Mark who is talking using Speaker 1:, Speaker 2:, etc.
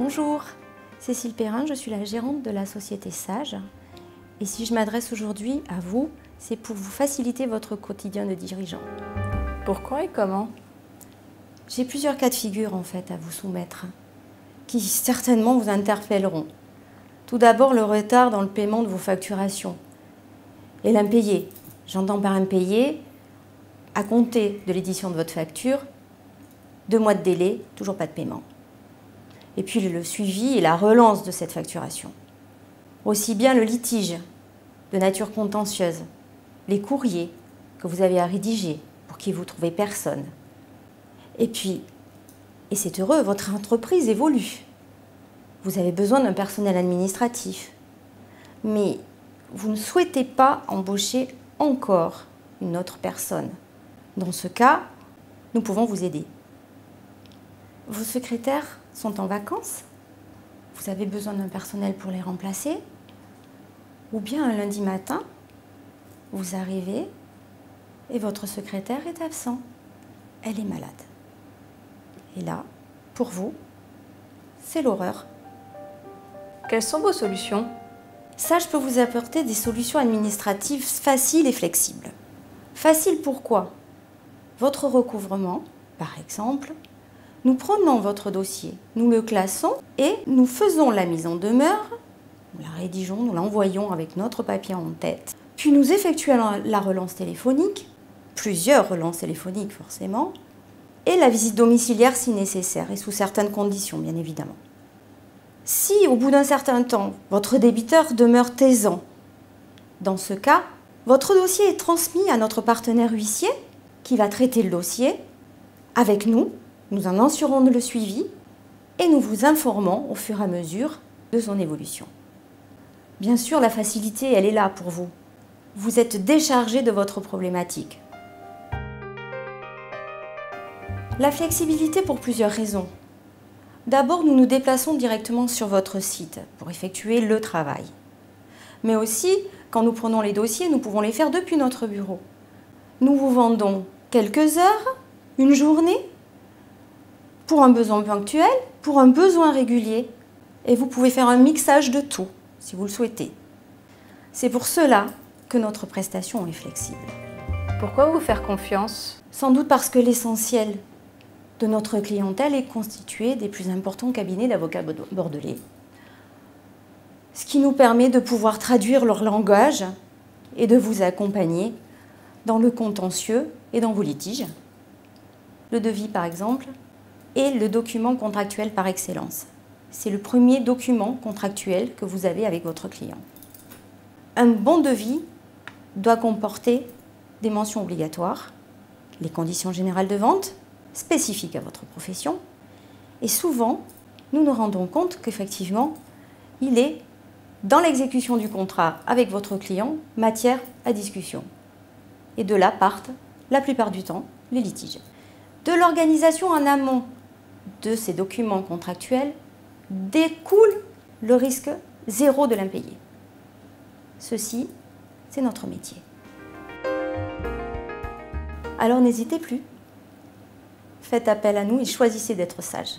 Speaker 1: Bonjour, Cécile Perrin, je suis la gérante de la société Sage. Et si je m'adresse aujourd'hui à vous, c'est pour vous faciliter votre quotidien de dirigeant.
Speaker 2: Pourquoi et comment?
Speaker 1: J'ai plusieurs cas de figure en fait à vous soumettre, qui certainement vous interpelleront. Tout d'abord, le retard dans le paiement de vos facturations. Et l'impayé. J'entends par impayé, à compter de l'édition de votre facture, 2 mois de délai, toujours pas de paiement. Et puis le suivi et la relance de cette facturation. Aussi bien le litige de nature contentieuse, les courriers que vous avez à rédiger pour qui vous trouvez personne. Et puis, et c'est heureux, votre entreprise évolue. Vous avez besoin d'un personnel administratif. Mais vous ne souhaitez pas embaucher encore une autre personne. Dans ce cas, nous pouvons vous aider. Vos secrétaires sont en vacances? Vous avez besoin d'un personnel pour les remplacer? Ou bien un lundi matin, vous arrivez et votre secrétaire est absent. Elle est malade. Et là, pour vous, c'est l'horreur.
Speaker 2: Quelles sont vos solutions?
Speaker 1: Ça, je peux vous apporter des solutions administratives faciles et flexibles. Facile pourquoi? Votre recouvrement, par exemple, nous prenons votre dossier, nous le classons et nous faisons la mise en demeure, nous la rédigeons, nous l'envoyons avec notre papier en tête, puis nous effectuons la relance téléphonique, plusieurs relances téléphoniques forcément, et la visite domiciliaire si nécessaire et sous certaines conditions bien évidemment. Si au bout d'un certain temps, votre débiteur demeure taisant, dans ce cas, votre dossier est transmis à notre partenaire huissier qui va traiter le dossier avec nous. Nous en assurons le suivi et nous vous informons au fur et à mesure de son évolution. Bien sûr, la facilité, elle est là pour vous. Vous êtes déchargé de votre problématique. La flexibilité pour plusieurs raisons. D'abord, nous nous déplaçons directement sur votre site pour effectuer le travail. Mais aussi, quand nous prenons les dossiers, nous pouvons les faire depuis notre bureau. Nous vous vendons quelques heures, une journée, pour un besoin ponctuel, pour un besoin régulier. Et vous pouvez faire un mixage de tout, si vous le souhaitez. C'est pour cela que notre prestation est flexible.
Speaker 2: Pourquoi vous faire confiance?
Speaker 1: Sans doute parce que l'essentiel de notre clientèle est constitué des plus importants cabinets d'avocats bordelais. Ce qui nous permet de pouvoir traduire leur langage et de vous accompagner dans le contentieux et dans vos litiges. Le devis, par exemple, est le document contractuel par excellence. C'est le premier document contractuel que vous avez avec votre client. Un bon devis doit comporter des mentions obligatoires, les conditions générales de vente, spécifiques à votre profession, et souvent, nous nous rendons compte qu'effectivement, il est, dans l'exécution du contrat avec votre client, matière à discussion. Et de là partent, la plupart du temps, les litiges. De l'organisation en amont de ces documents contractuels découle le risque zéro de l'impayé. Ceci, c'est notre métier. Alors n'hésitez plus. Faites appel à nous et choisissez d'être sage.